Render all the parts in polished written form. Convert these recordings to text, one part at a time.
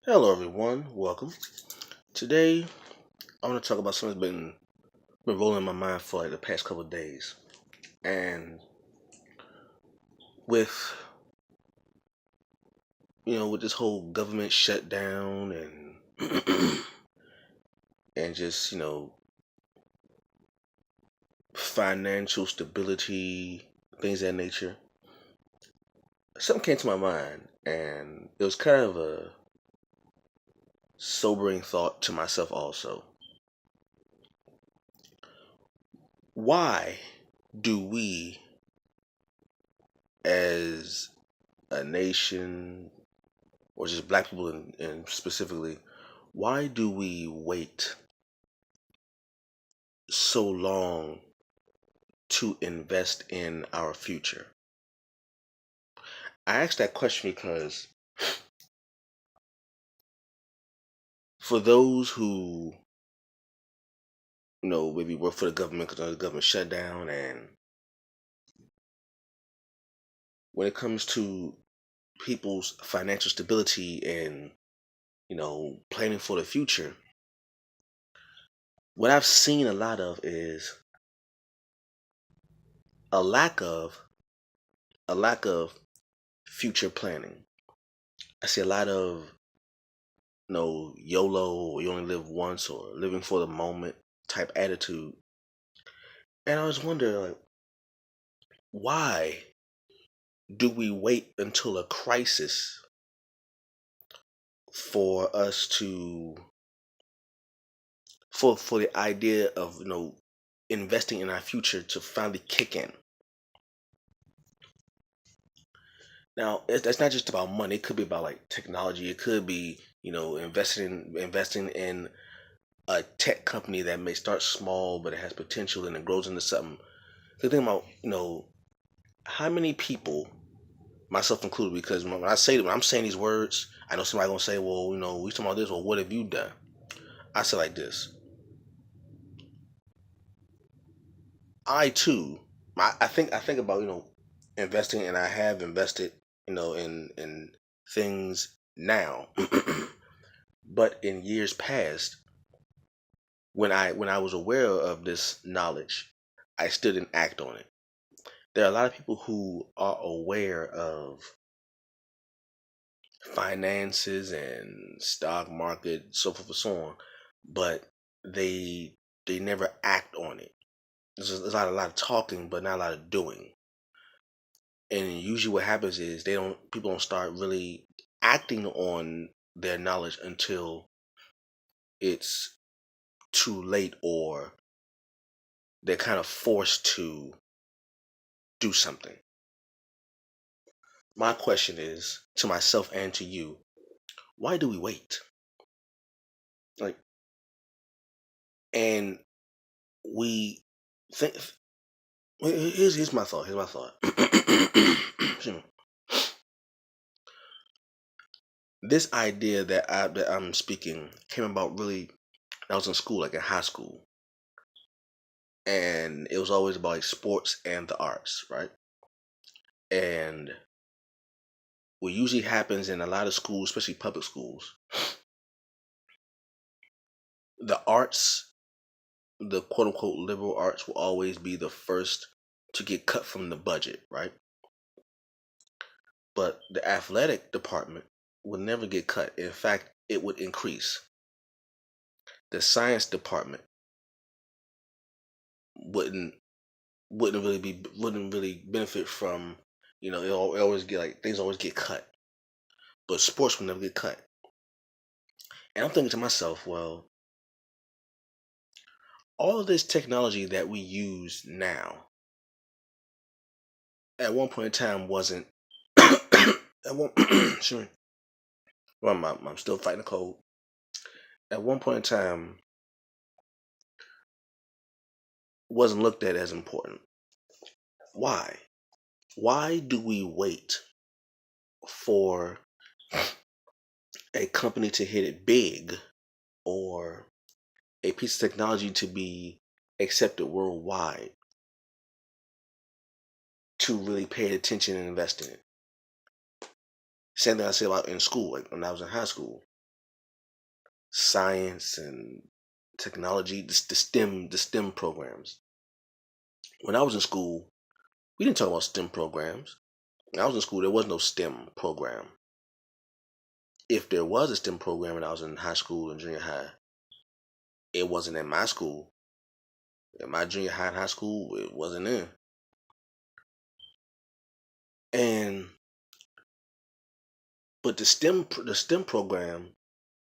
Hello, everyone. Welcome. Today, I want to talk about something that's been rolling in my mind for like the past couple of days, and with with this whole government shutdown and and just financial stability, things of that nature. Something came to my mind, and it was kind of a sobering thought to myself also. Why do we, as a nation, or just black people in specifically, why do we wait so long to invest in our future? I asked that question because for those who maybe work for the government because the government shut down, and when it comes to people's financial stability and planning for the future, what I've seen a lot of is a lack of a lack of future planning. I see a lot of YOLO, or you only live once, or living for the moment type attitude. And I was wondering, like, why do we wait until a crisis for us to for the idea of investing in our future to finally kick in? Now, that's not just about money. It could be about like technology. It could be investing in a tech company that may start small, but it has potential and it grows into something. So think about how many people, myself included, because when I'm saying these words, I know somebody gonna say, well, we talking about this. Well, what have you done? I say like this. I too, I think about investing, and I have invested in things now, but in years past, when I was aware of this knowledge, I still didn't act on it. There are a lot of people who are aware of finances and stock market, so forth and so on, but they they never act on it. There's not a lot of talking, but not a lot of doing. And usually, what happens is people don't start really acting on their knowledge until it's too late, or they're kind of forced to do something. My question is to myself and to you: why do we wait? Like, and we think. Here's my thought. Here's my thought. Excuse me. This idea that I'm speaking came about really. I was in school, like in high school, and it was always about like sports and the arts, right? And what usually happens in a lot of schools, especially public schools, the arts, the quote unquote liberal arts, will always be the first to get cut from the budget, right? But the athletic department would never get cut. In fact, it would increase. The science department wouldn't wouldn't really benefit from, it always get like things always get cut, but sports will never get cut. And I'm thinking to myself, well, all of this technology that we use now, at one point in time, wasn't. At one, sure, well, I'm still fighting a cold. At one point in time, wasn't looked at as important. Why? Why do we wait for a company to hit it big, or a piece of technology to be accepted worldwide, to really pay attention and invest in it? Same thing I say about in school, like when I was in high school. science and technology, the STEM programs. When I was in school, we didn't talk about STEM programs. When I was in school, there was no STEM program. If there was a STEM program when I was in high school and junior high, it wasn't in my school. In my junior high and high school, it wasn't in. And but the STEM program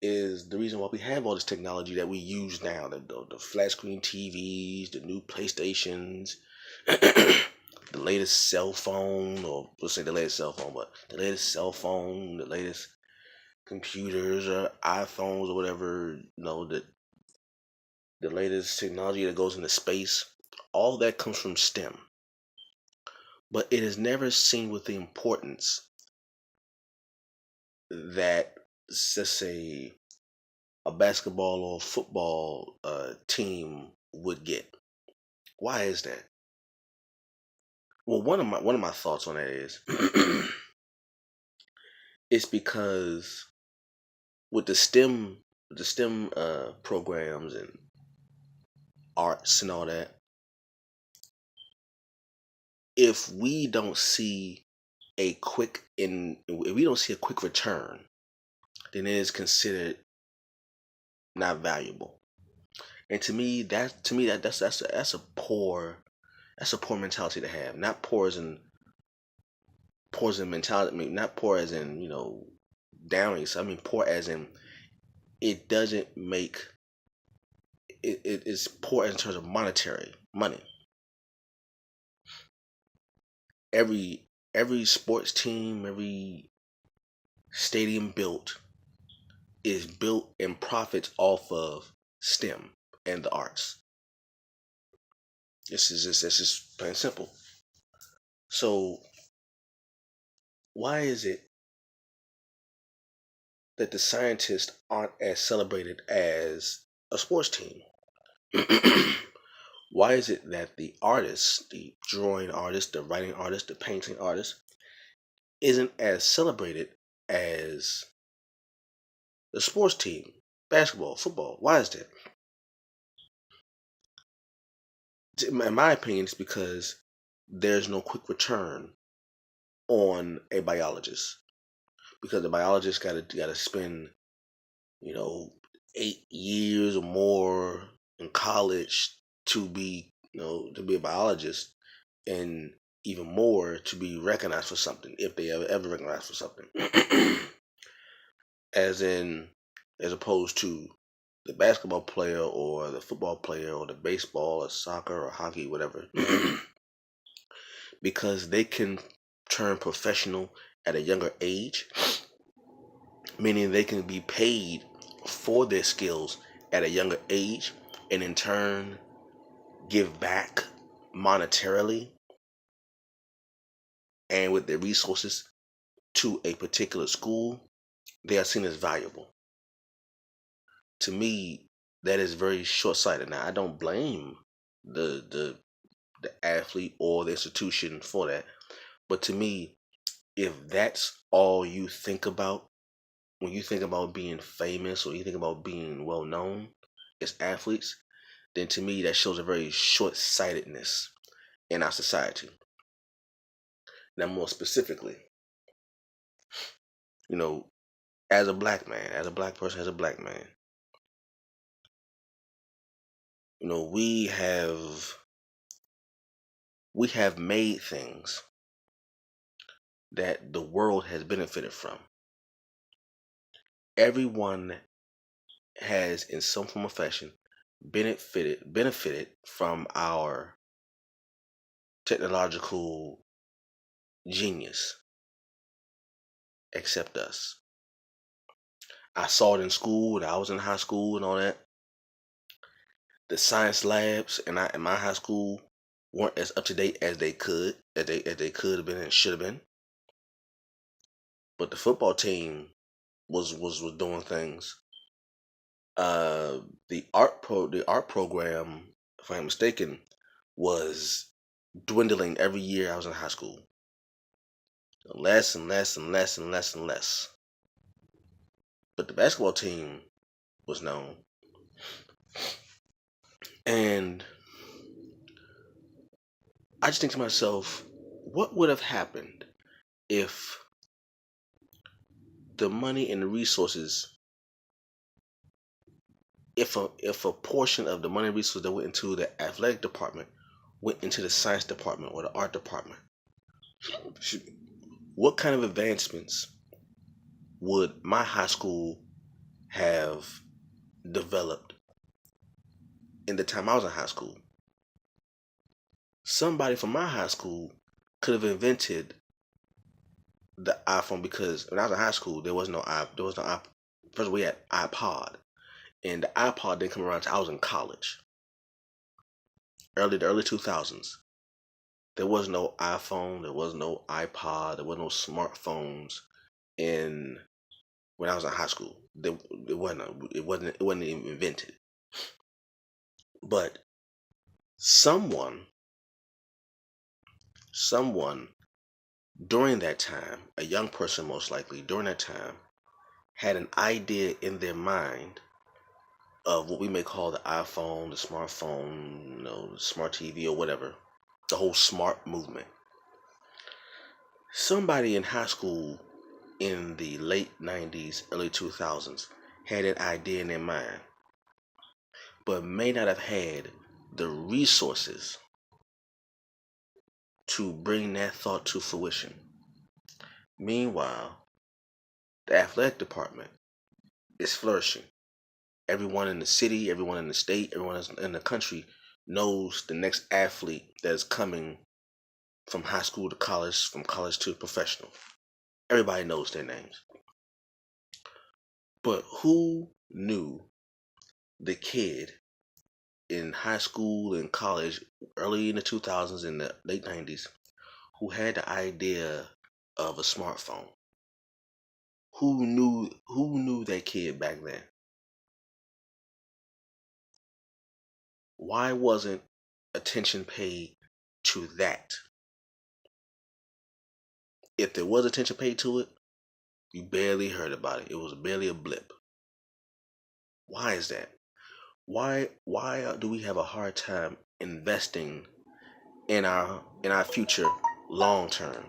is the reason why we have all this technology that we use now. The flat screen TVs, the new PlayStations, the latest cell phone, or let's say the latest cell phone, but the latest cell phone, the latest computers or iPhones or whatever, the latest technology that goes into space. All that comes from STEM. But it is never seen with the importance that, let's say, a basketball or football team would get. Why is that? Well, one of my thoughts on that is it's because with the STEM programs and arts and all that, if we don't see if we don't see a quick return, then it is considered not valuable. And that's a poor mentality to have. Not poor as in mentality. I mean, not poor as in downing. So I mean poor as in it doesn't make it is poor in terms of monetary money. Every sports team, every stadium built is built and profits off of STEM and the arts. This is just plain simple. So why is it that the scientists aren't as celebrated as a sports team? Why is it that the artists, the drawing artists, the writing artists, the painting artists, isn't as celebrated as the sports team, basketball, football? Why is that? In my opinion, it's because there's no quick return on a biologist. Because the biologist got to spend, you know, 8 years or more in college to be a biologist, and even more to be recognized for something, if they ever recognized for something. as in as opposed to the basketball player or the football player or the baseball or soccer or hockey, whatever. Because they can turn professional at a younger age, meaning they can be paid for their skills at a younger age, and in turn give back monetarily and with their resources to a particular school. They are seen as valuable. To me, that is very short-sighted. Now, I don't blame the athlete or the institution for that, but to me, if that's all you think about when you think about being famous or you think about being well known as athletes, then to me that shows a very short-sightedness in our society. Now, more specifically, you know, as a black man, as a black person, as a black man, we have made things that the world has benefited from. Everyone has, in some form or fashion, benefited from our technological genius, except us. I saw it in school when I was in high school and all that. The science labs in my high school weren't as up to date as they could have been and should have been. But the football team was doing things. The art program, if I'm mistaken, was dwindling every year I was in high school. Less and less and less and less and less. But the basketball team was known. And I just think to myself, what would have happened if the money and the resources, if a portion of the money and resources that went into the athletic department went into the science department or the art department? What kind of advancements would my high school have developed in the time I was in high school? Somebody from my high school could have invented the iPhone, because when I was in high school, first we had iPod, and the iPod didn't come around until I was in college, the early 2000s. There was no iPhone, there was no iPod, there was no smartphones in when I was in high school. It wasn't even invented. But someone during that time, a young person most likely during that time, had an idea in their mind of what we may call the iPhone, the smartphone, the smart TV or whatever, the whole smart movement. Somebody in high school in the late 90s, early 2000s had an idea in their mind, but may not have had the resources to bring that thought to fruition. Meanwhile, the athletic department is flourishing. Everyone in the city, everyone in the state, everyone in the country knows the next athlete that is coming from high school to college, from college to professional. Everybody knows their names. But who knew the kid in high school and college, early in the 2000s and the late 90s, who had the idea of a smartphone? Who knew that kid back then? Why wasn't attention paid to that? If there was attention paid to it, you barely heard about it. It was barely a blip. Why is that? Why do we have a hard time investing in our future long term?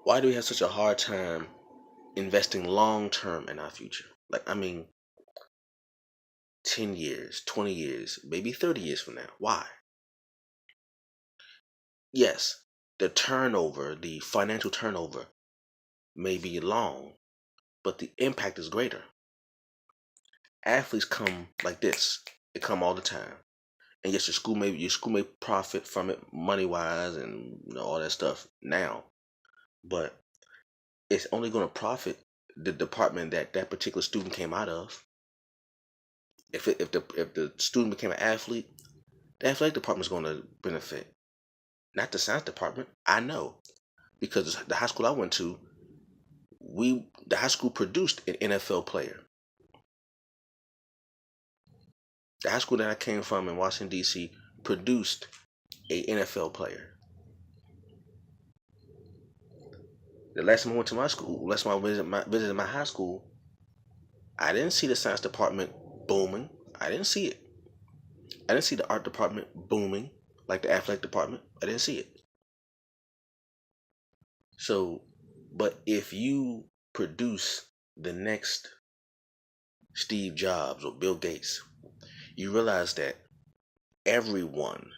Why do we have such a hard time investing long term in our future? Like, I mean, 10 years, 20 years, maybe 30 years from now. Why? Yes, the financial turnover may be long, but the impact is greater. Athletes come like this. They come all the time. And yes, your school may profit from it money wise and all that stuff now, but it's only going to profit the department that that particular student came out of. If the student became an athlete, the athletic department is going to benefit, not the science department. I know, because the high school I went to, the high school produced an NFL player. The high school that I came from in Washington D.C. produced a NFL player. The last time I went to my school, last time I visited my high school, I didn't see the science department booming. I didn't see it. I didn't see the art department booming like the athletic department. I didn't see it. So, but if you produce the next Steve Jobs or Bill Gates, you realize that everyone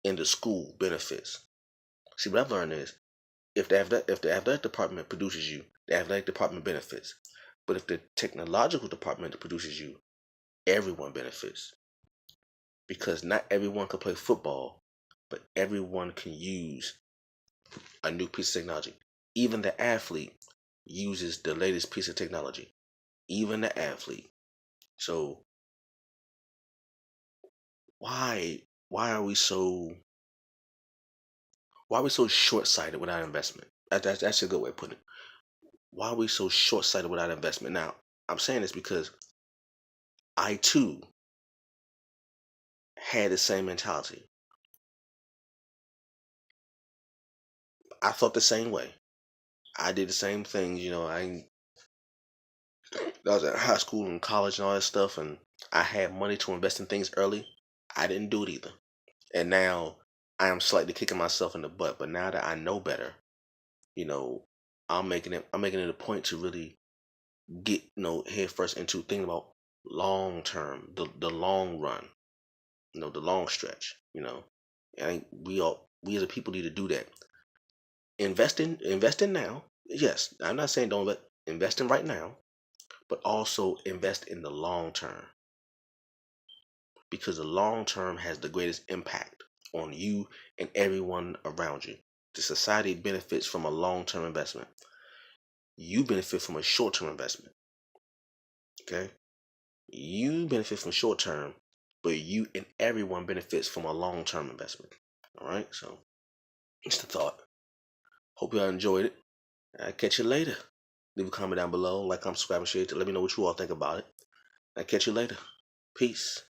in the school benefits. See, what I've learned is if the athletic department produces you, the athletic department benefits. But if the technological department produces you, everyone benefits. Because not everyone can play football, but everyone can use a new piece of technology. Even the athlete uses the latest piece of technology. Even the athlete. So why why are we so short sighted without investment? That's a good way of putting it. Why are we so short sighted without investment? Now, I'm saying this because I too had the same mentality. I thought the same way. I did the same things. I I was in high school and college and all that stuff, and I had money to invest in things early. I didn't do it either. And now I am slightly kicking myself in the butt. But now that I know better, you know, I'm making it a point to really get, head first into thinking about long term, the long run, the long stretch. I think we as a people need to do that. Invest in now. Yes, I'm not saying don't invest in right now, but also invest in the long term, because the long term has the greatest impact on you and everyone around you. The society benefits from a long term investment. You benefit from a short term investment. Okay? You benefit from short term, but you and everyone benefits from a long term investment. All right? So, it's the thought. Hope y'all enjoyed it. I'll catch you later. Leave a comment down below, like, comment, subscribe, and share. Let me know what you all think about it. I'll catch you later. Peace.